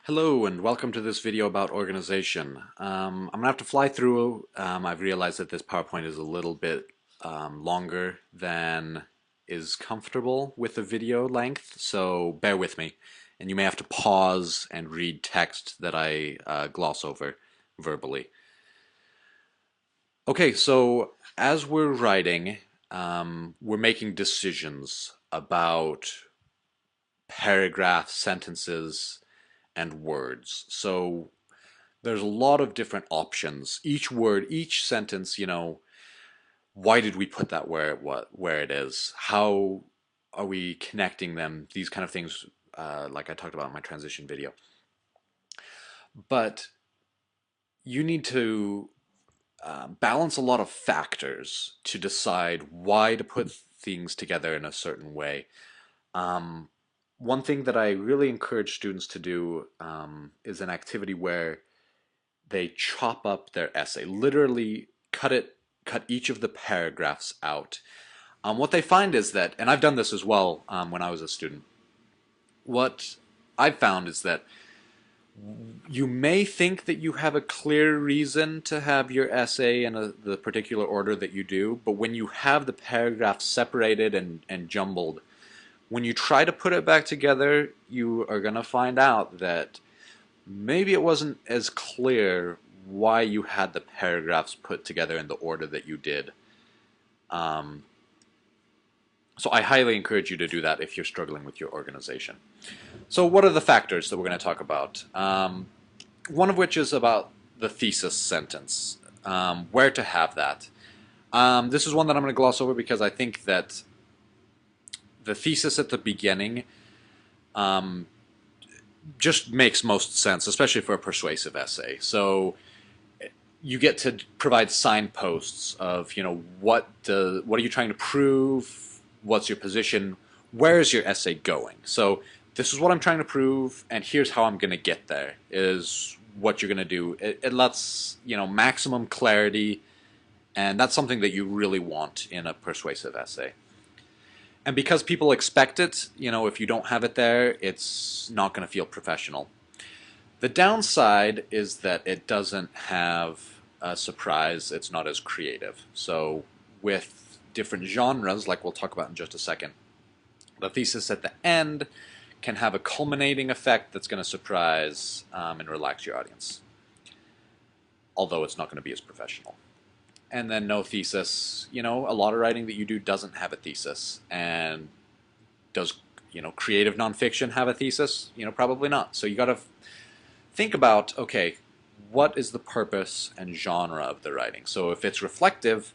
Hello and welcome to this video about organization. I'm gonna have to fly through. I've realized that this PowerPoint is a little bit longer than is comfortable with the video length, so bear with me. And you may have to pause and read text that I gloss over verbally. Okay, so as we're writing, we're making decisions about paragraphs, sentences, and words. So there's a lot of different options. Each word, each sentence, why did we put that where it is? How are we connecting them? These kind of things, like I talked about in my transition video. But you need to balance a lot of factors to decide why to put things together in a certain way. Um, One thing that I really encourage students to do is an activity where they chop up their essay, literally cut each of the paragraphs out. What they find is that, and I've done this as well when I was a student, what I've found is that you may think that you have a clear reason to have your essay in the particular order that you do, but when you have the paragraphs separated and jumbled, when you try to put it back together, you are going to find out that maybe it wasn't as clear why you had the paragraphs put together in the order that you did. Um, so I highly encourage you to do that if you're struggling with your organization. So what are the factors that we're going to talk about? One of which is about the thesis sentence, where to have that. This is one that I'm going to gloss over because I think that the thesis at the beginning um, just makes most sense, especially for a persuasive essay. So you get to provide signposts of, what are you trying to prove? What's your position? Where is your essay going? So this is what I'm trying to prove, and here's how I'm going to get there, is what you're going to do. It lets, maximum clarity, and that's something that you really want in a persuasive essay. And because people expect it, if you don't have it there, it's not going to feel professional. The downside is that it doesn't have a surprise. It's not as creative. So with different genres, like we'll talk about in just a second, the thesis at the end can have a culminating effect that's going to surprise and relax your audience, although it's not going to be as professional. And then no thesis, a lot of writing that you do doesn't have a thesis. And does, creative nonfiction have a thesis? Probably not. So you got to think about, okay, what is the purpose and genre of the writing? So if it's reflective,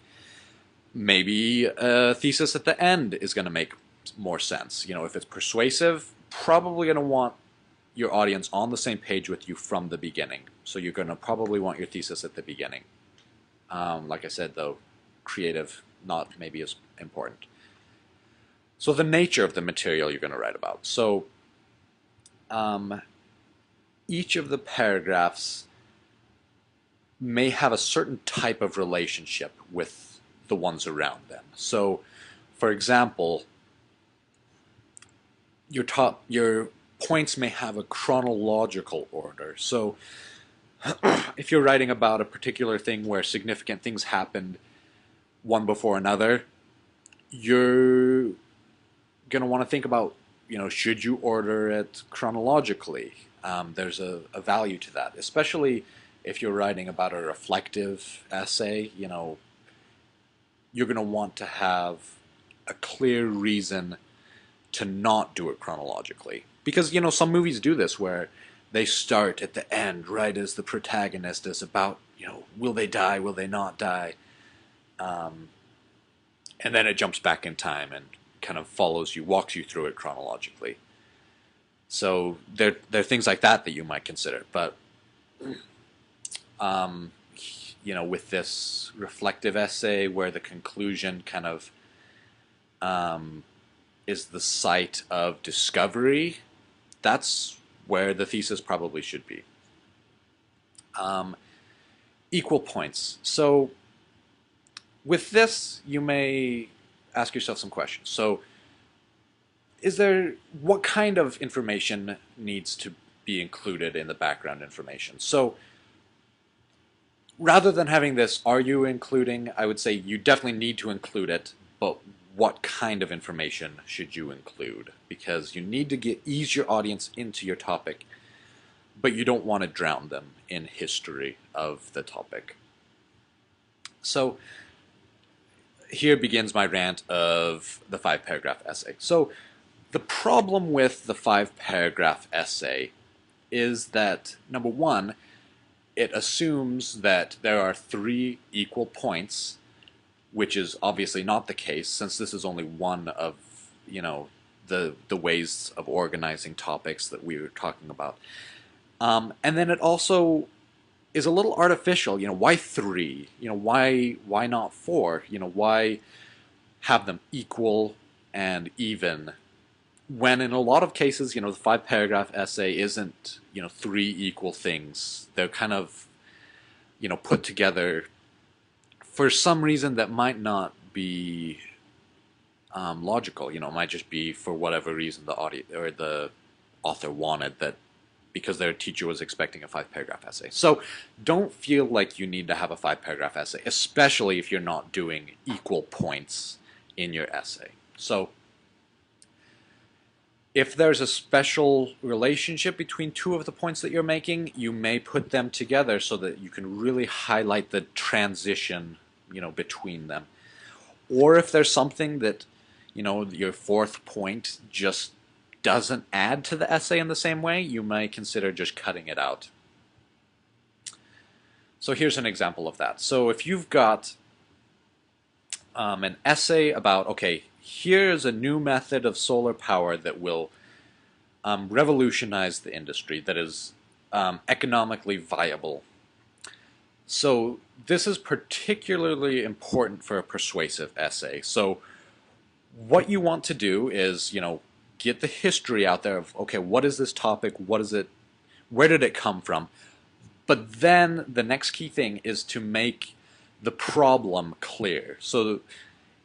maybe a thesis at the end is going to make more sense. If it's persuasive, probably going to want your audience on the same page with you from the beginning. So you're going to probably want your thesis at the beginning. Like I said, though, creative, not maybe as important. So the nature of the material you're going to write about. So each of the paragraphs may have a certain type of relationship with the ones around them. So, for example, your points may have a chronological order. So, if you're writing about a particular thing where significant things happened one before another, you're going to want to think about, should you order it chronologically? There's a value to that, especially if you're writing about a reflective essay. You're going to want to have a clear reason to not do it chronologically. Because, some movies do this where they start at the end, right as the protagonist is about, will they die, will they not die? And then it jumps back in time and kind of follows you, walks you through it chronologically. So there are things like that that you might consider. But, with this reflective essay where the conclusion kind of is the site of discovery, that's where the thesis probably should be. Equal points. So with this, you may ask yourself some questions. So what kind of information needs to be included in the background information. So rather than having this, are you including, I would say you definitely need to include it, but what kind of information should you include? Because you need to ease your audience into your topic, but you don't want to drown them in history of the topic. So here begins my rant of the 5-paragraph essay. So the problem with the 5-paragraph essay is that, number one, it assumes that there are 3 equal points, which is obviously not the case, since this is only one of, the ways of organizing topics that we were talking about. And then it also is a little artificial. Why 3? Why not 4? Why have them equal and even? When in a lot of cases, the 5-paragraph essay isn't, 3 equal things. They're kind of, put together for some reason that might not be logical. It might just be for whatever reason the author wanted that, because their teacher was expecting a 5-paragraph essay. So don't feel like you need to have a 5-paragraph essay, especially if you're not doing equal points in your essay. So if there's a special relationship between 2 of the points that you're making, you may put them together so that you can really highlight the transition, between them. Or if there's something that, your 4th point just doesn't add to the essay in the same way, you may consider just cutting it out. So here's an example of that. So if you've got an essay about, okay, here's a new method of solar power that will revolutionize the industry, that is economically viable. So this is particularly important for a persuasive essay. So what you want to do is, get the history out there of, okay, what is this topic? What is it? Where did it come from? But then the next key thing is to make the problem clear. So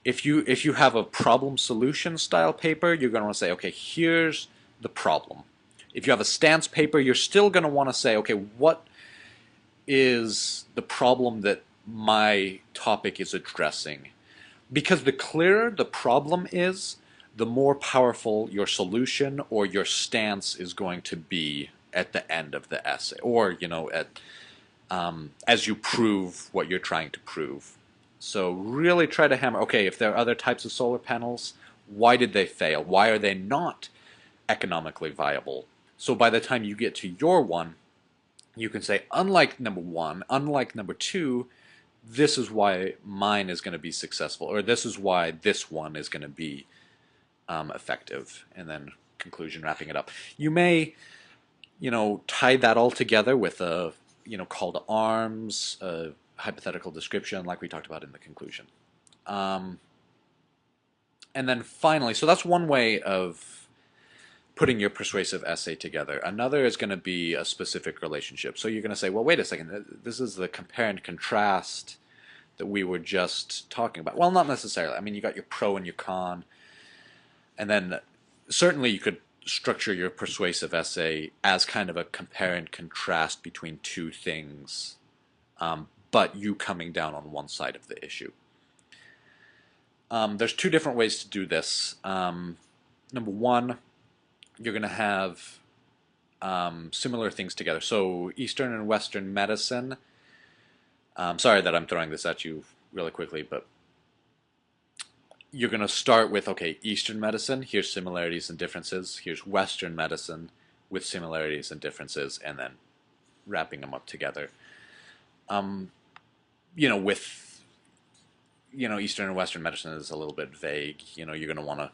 if you have a problem solution style paper, you're going to want to say, okay, here's the problem. If you have a stance paper, you're still going to want to say, okay, what is the problem that my topic is addressing? Because the clearer the problem is, the more powerful your solution or your stance is going to be at the end of the essay, or as you prove what you're trying to prove. So really try to hammer, okay, if there are other types of solar panels, why did they fail? Why are they not economically viable? So by the time you get to your one, you can say, unlike number 1, unlike number 2, this is why mine is going to be successful, or this is why this one is going to be effective. And then conclusion, wrapping it up. You may, tie that all together with a, call to arms, a hypothetical description, like we talked about in the conclusion. And then finally, so that's one way of putting your persuasive essay together. Another is going to be a specific relationship. So you're going to say, well, wait a second, this is the compare and contrast that we were just talking about. Well, not necessarily. I mean, you got your pro and your con. And then certainly you could structure your persuasive essay as kind of a compare and contrast between 2 things, but you coming down on one side of the issue. There's 2 different ways to do this. Number 1, you're going to have similar things together. So Eastern and Western medicine. Sorry that I'm throwing this at you really quickly, but you're going to start with, okay, Eastern medicine, here's similarities and differences. Here's Western medicine with similarities and differences, and then wrapping them up together. With Eastern and Western medicine is a little bit vague. You're going to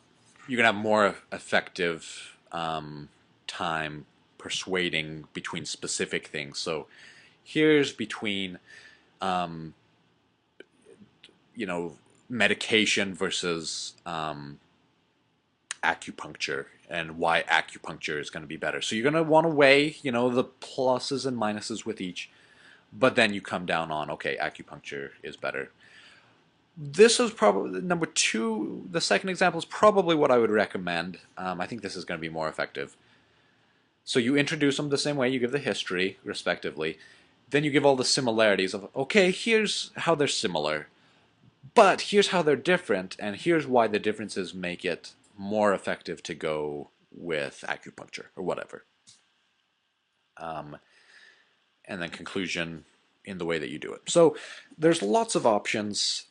have more effective time persuading between specific things. So here's between, medication versus acupuncture, and why acupuncture is going to be better. So you're going to want to weigh, the pluses and minuses with each, but then you come down on, okay, acupuncture is better. This is probably number 2. The second example is probably what I would recommend. I think this is going to be more effective. So you introduce them the same way, you give the history, respectively. Then you give all the similarities of, okay, here's how they're similar, but here's how they're different, and here's why the differences make it more effective to go with acupuncture or whatever. Um, and then conclusion in the way that you do it. So there's lots of options.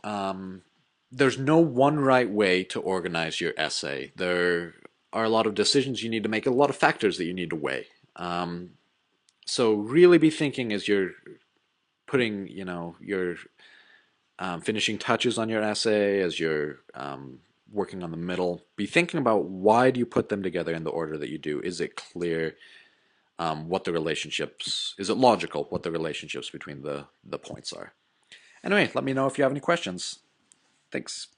There's no one right way to organize your essay. There are a lot of decisions you need to make, a lot of factors that you need to weigh. So really be thinking as you're putting, your finishing touches on your essay, as you're working on the middle. Be thinking about why do you put them together in the order that you do. Is it clear what the relationships? Is it logical what the relationships between the points are? Anyway, let me know if you have any questions. Thanks.